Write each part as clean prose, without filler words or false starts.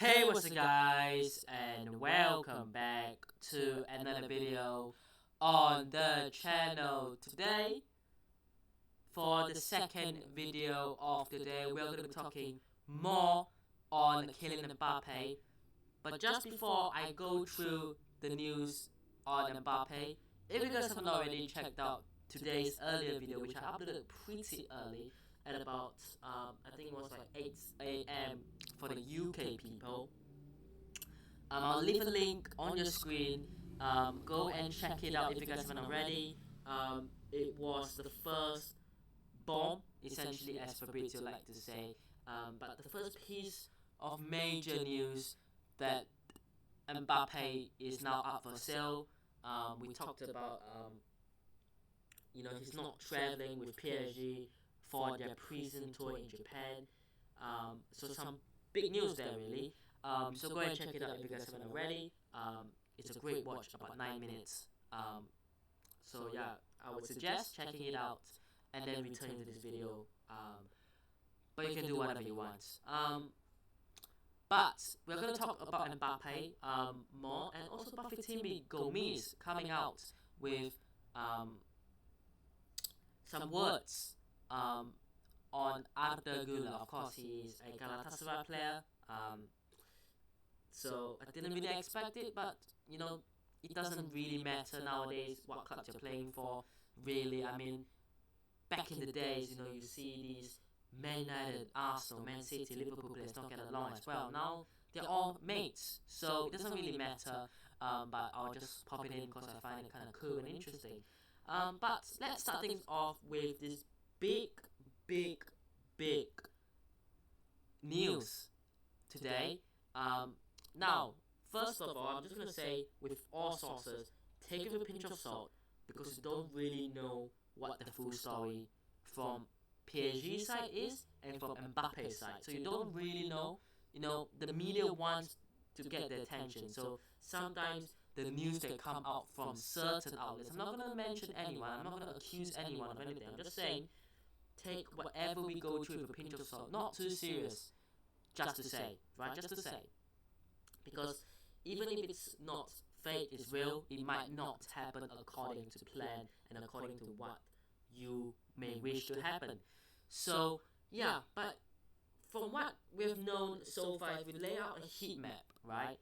Hey, what's up guys, and welcome back to another video on the channel. Today, for the second video of the day, we're going to be talking more on Kylian Mbappe. But just before I go through the news on Mbappe, if you guys haven't already checked out today's earlier video, which I uploaded pretty early at about, I think it was like 8 a.m. for the UK people. I'll leave a link on your screen. Go and check it out if you guys haven't already. It was the first bomb, essentially, as Fabrizio liked to say. But the first piece of major news that Mbappe is now up for sale. We talked about, he's not traveling with PSG for their prison tour in Japan. So some big news there, really. So go and check it out if you guys haven't already. It's a great watch, about 9 minutes. So yeah, I would suggest checking it out and then returning to this video. But you can do whatever you want. But we're going to talk about Mbappe more, and also Bafétimbi Gomis coming out with some words on Arda Güler. Of course, he is a Galatasaray player. So I didn't really expect it, but it doesn't really matter nowadays what clubs you're playing for. Really, I mean, back in the days, you see these Man United, Arsenal, Man City, Liverpool players don't get along as well. Now they're all mates, so it doesn't really matter. But I'll just pop it in because I find it kind of cool and interesting. But let's start things off with this big, big, big news today. Now, first of all, I'm just going to say, with all sources, take it with a pinch of salt, because you don't really know what the full story from PSG side is and from Mbappe side. So you don't really know. The media wants to get the attention. So sometimes the news that come out from certain outlets, I'm not going to mention anyone, I'm not going to accuse anyone of anything. I'm just saying, take whatever we go through with a pinch of salt. Not too serious, just to say, right? Just to say. Because even if it's not fate is real, it might not happen according to plan and according to what you may wish to happen. So yeah, but from what we've known so far, if we lay out a heat map, right?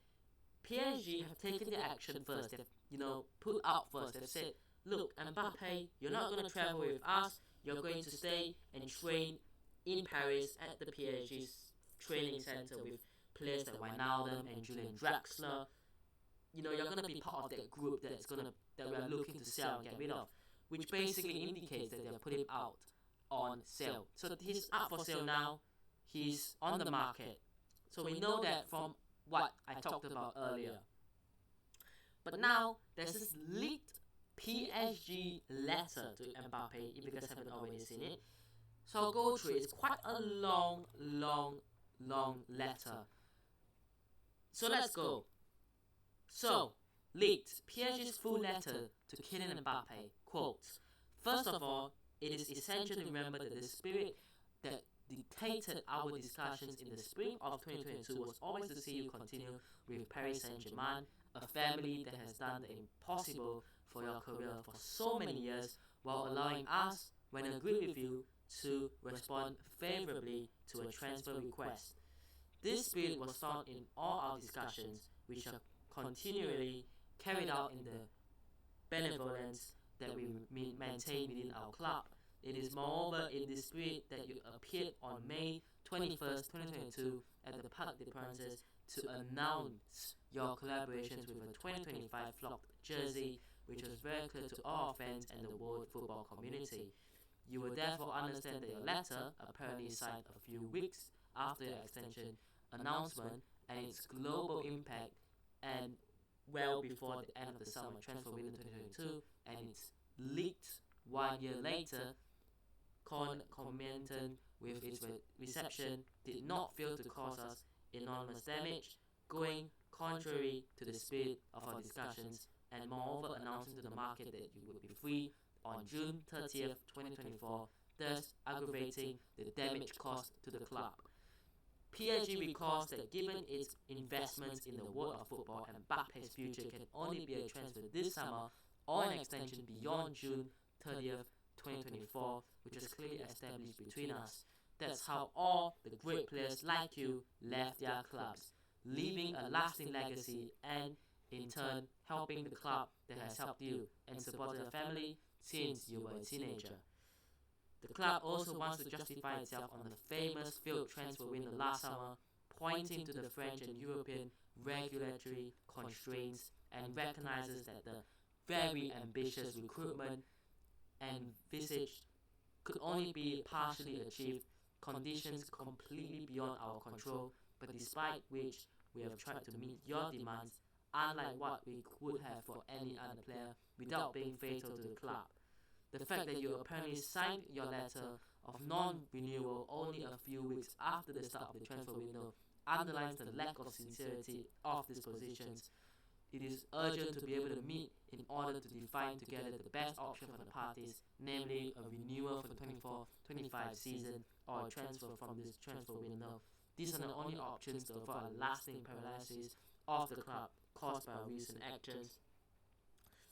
PSG have taken the action first. They've put out first. They've said, look, Mbappe, you're not going to travel with us. You're going to stay and train in Paris at the PSG's training center with players like Wijnaldum and Julian Draxler. You're going to be part of that group that we're looking to sell and get rid of, which basically indicates that they're putting out on sale. So he's up for sale now. He's on the market. So we know that from what I talked about earlier. But now there's this leaked PSG letter to Mbappe, if you guys haven't already seen it. So I'll go through it. It's quite a long letter. So let's go. So, leaked PSG's full letter to Kylian Mbappe. Quote, first of all, it is essential to remember that the spirit that dictated our discussions in the spring of 2022 was always to see you continue with Paris Saint-Germain, a family that has done the impossible for your career for so many years, while allowing us, when agreed with you, to respond favorably to a transfer request. This spirit was found in all our discussions, which are continually carried out in the benevolence that we maintain within our club. It is moreover in this spirit that you appeared on May 21st, 2022 at the Parc des Princes to announce your collaborations with a 2025 flocked jersey, which was very clear to all fans and the world football community. You will therefore understand that your letter, apparently signed a few weeks after your extension announcement and its global impact, and well before the end of the summer transfer window 2022, and it's leaked 1 year later, commenting with its reception did not fail to cause us enormous damage, going contrary to the spirit of our discussions, and moreover announcing to the market that you would be free on June 30th, 2024, thus aggravating the damage caused to the club. PSG recalls that given its investments in the world of football, Mbappe's future can only be a transfer this summer or an extension beyond June 30th, 2024, which is clearly established between us. That's how all the great players like you left their clubs, leaving a lasting legacy and, in turn, helping the club that has helped you and supported your family since you were a teenager. The club also wants to justify itself on the famous failed transfer window last summer, pointing to the French and European regulatory constraints, and recognizes that the very ambitious recruitment envisaged could only be partially achieved, conditions completely beyond our control, but despite which we have tried to meet your demands, unlike what we would have for any other player, without being fatal to the club. The fact that you apparently signed your letter of non-renewal only a few weeks after the start of the transfer window underlines the lack of sincerity of these positions. It is urgent to be able to meet in order to define together the best option for the parties, namely a renewal for the 24-25 season or a transfer from this transfer window. These are the only options to avoid a lasting paralysis of the club caused by recent actions.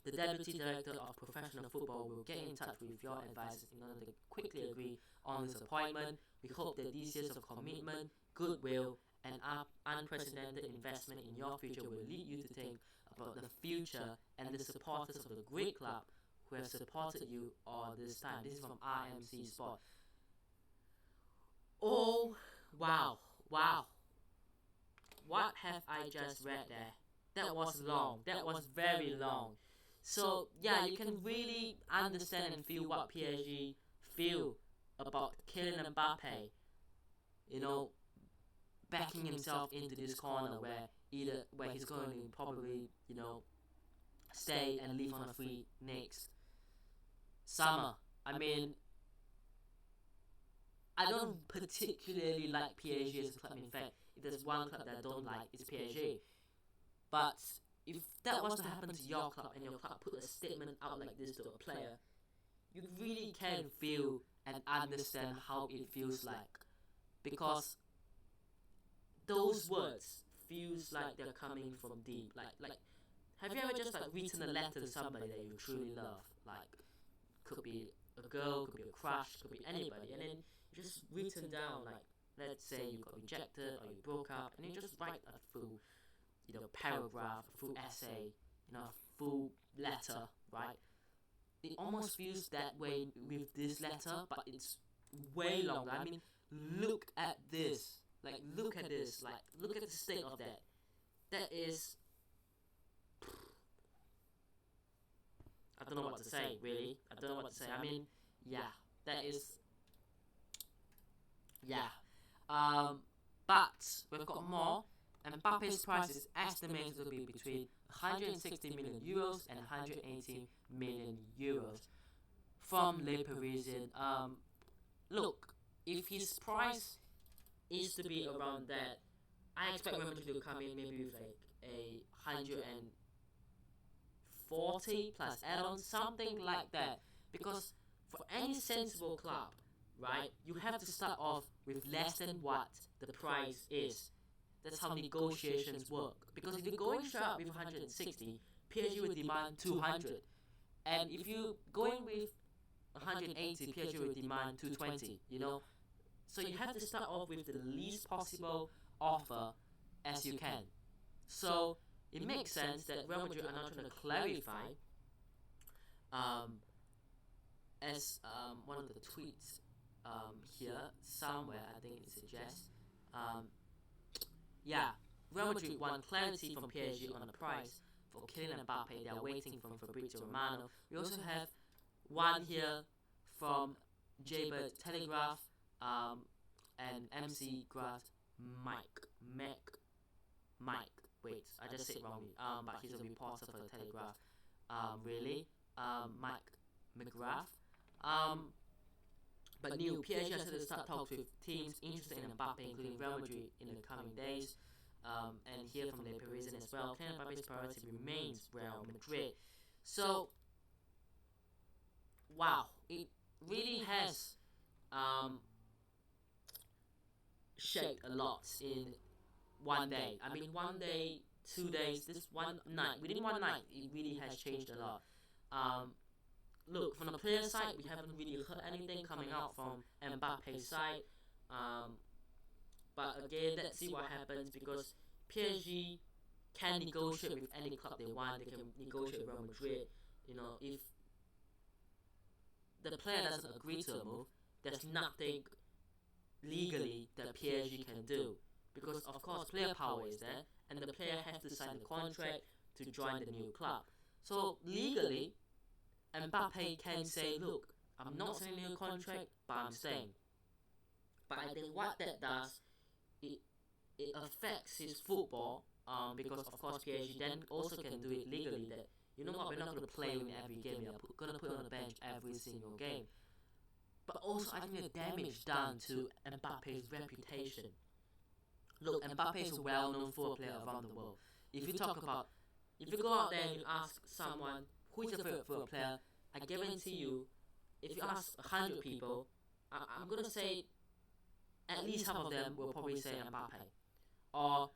The Deputy Director of Professional Football will get in touch with your advisors in order to quickly agree on this appointment. We hope that these years of commitment, goodwill, and unprecedented investment in your future will lead you to think about the future and the supporters of the great club who have supported you all this time. This is from RMC Sport. Oh, wow. What have I just read there? That was long. That was very long. So yeah, you can really understand and feel what PSG feel about Kylian Mbappe. You know, backing himself into this corner where he's going to probably, stay and leave on a free next summer. I mean, I don't particularly like PSG as a club. In fact, if there's one club that I don't like, it's PSG. But if that was to happen to your club and your club put a statement out like this to a player, you really can feel and understand how it feels like, because those words feels like they're coming from deep. Like, have you ever just written a letter to somebody that you truly love? Like, could be a girl, could be a crush, could be anybody, and then you just written down, like, let's say you got rejected or you broke up, and you just write a full paragraph, a full essay, a full letter, right? It almost feels that way with this letter, but it's way longer. I mean, look at this. Look at this. Look at the state of that. That is... I don't know what to say, really. I don't know what to say. I mean, yeah, that is... Yeah. But we've got more. Mbappe's price is estimated to be between 160 million euros and 180 million euros from Le Parisien. Look, if his price is to be around that, I expect Real Madrid to come in maybe with a 140 plus add-on, something like that. Because for any sensible club, right, you have to start off with less than what the price is. That's how negotiations work. Because if you're going straight up with 160, PSG will demand 200. And if you going with 180, PSG will demand 220, So you have to start off with the least possible offer as you can. So it makes sense that Real Madrid are now trying to clarify, as one of the tweets here somewhere, I think it suggests, Real Madrid want clarity from PSG on the price for Kylian Mbappe. They are waiting from Fabrizio Romano. We also have one here from Jaybird Telegraph and MC Graph Mike. Wait, I just said it wrongly. But he's a reporter for the Telegraph. Mike McGrath. But new PSG has to start talks with teams interested in Mbappe, including Real Madrid, in the coming days. And here from Le Parisien as well, Kylian Mbappe's priority remains Real Madrid. So, wow, it really has shaped a lot in one day. I mean, one day, 2 days, this one night. Within one night, it really has changed a lot. Um, Look, from the player side, we haven't really heard anything coming out from Mbappe's side. Um, but again, let's see what happens because PSG can negotiate with any club they want. They can negotiate with Real Madrid. If the player doesn't agree to a move, there's nothing legally that PSG can do because of course player power is there and the player has to sign the contract to join the new club. So legally, Mbappe can say, look, I'm not signing a new contract, but I'm staying. But I think what that does, it affects his football because of course PSG then also can do it legally that, you know what, we're not going to play in every game, we're going to put on the bench every single game. But also I think the damage done to Mbappe's reputation. Look, Mbappe is a well-known football player around the world. If you go out there and you ask someone who is your favorite football player, I guarantee you, if you ask 100 people, I'm gonna say at least half of them will probably say Mbappe. Or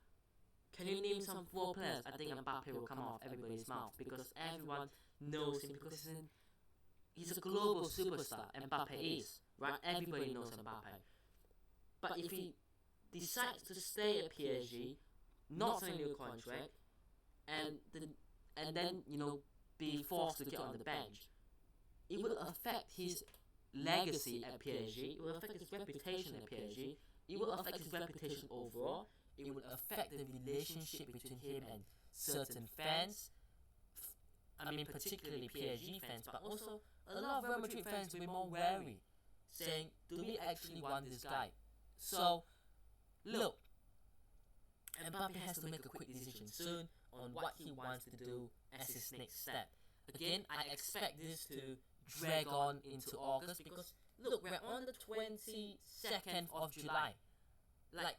can you name some football players? I think Mbappe will come off everybody's mouth because everyone knows him because he's a global superstar. Mbappe is, right? Everybody knows Mbappe. But if he decides to stay at PSG, not sign a new contract, and then be forced to get on the bench, it will affect his legacy at PSG. It will affect his reputation at PSG. It will affect his reputation overall. It will affect the relationship between him and certain fans. I mean, particularly PSG fans, but also a lot of Real Madrid fans will be more wary, saying, do we actually want this guy? So, look, Mbappe has to make a quick decision soon on what he wants to do as his next step. Again, I expect this to drag on into August because, look, we're on the 22nd of July. Like,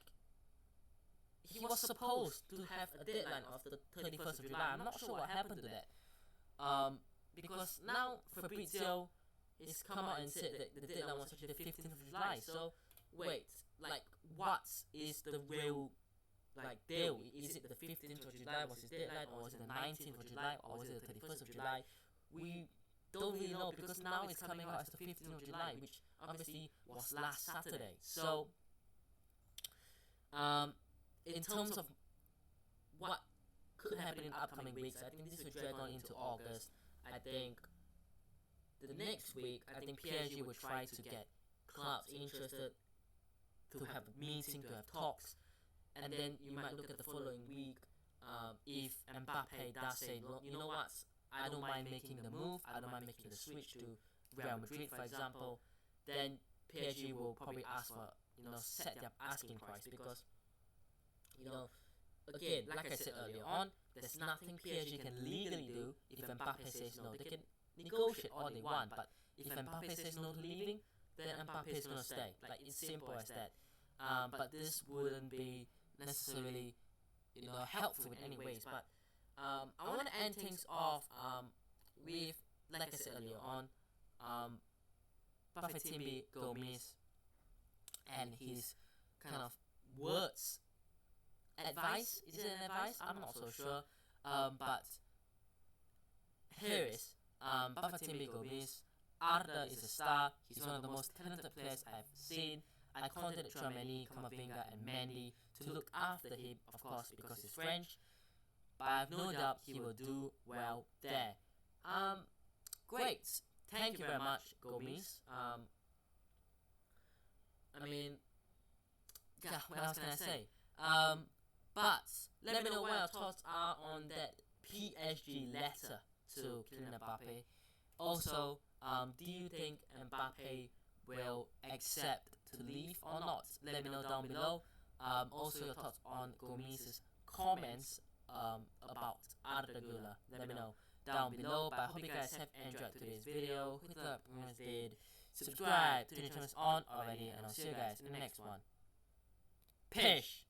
he was supposed to have a deadline of the 31st of July. I'm not sure what happened to that. Because now Fabrizio has come out and said that the deadline was actually the 15th of July. So, wait, like, what is the real deal? Is it the 15th of July was his deadline, or was it the 19th of July, or was it the 31st of July? We don't really know because now it's coming out as the 15th of July, which obviously was last Saturday. So, in terms of what could happen in upcoming weeks, I think this will drag on into August. I think the next week, I think PSG will try to get clubs interested to have a meeting, to have talks, and then you might look at the following week. If Mbappe does say, you know what, I don't mind making the move, I don't mind making the switch to Real Madrid, for example, then PSG will probably ask for, set their asking price because, again, like I said earlier on, there's nothing PSG can legally do if Mbappe says no. They can negotiate all they want, but if Mbappe says no to leaving, then Mbappe is going to stay. Like, it's simple as that. But this wouldn't be necessarily, helpful in any ways. But I want to end things off with, like I said earlier on, Bafétimbi Gomis and his kind of words. Advice? Is it an advice? I'm not so sure. But here is Bafétimbi Gomis. Arda is a star. He's one of the most talented players I've seen. I contacted Tchouaméni, Camavinga and Mendy to look after him, of course, because he's French. But I have no doubt he will do well there. Great. Thank you very much, Gomis. I mean, yeah, what else can I say? But let me know what your thoughts are on that PSG letter to Kylian Mbappe. Also, do you think Mbappe will accept to leave or not? Let me know down below. Also, your thoughts on Gomis' comments about Arda Güler. Let me know down below. But I hope you guys have enjoyed today's video. Hit the like if you did. Subscribe to the channel on already, and I'll see you guys in the next one. Pish!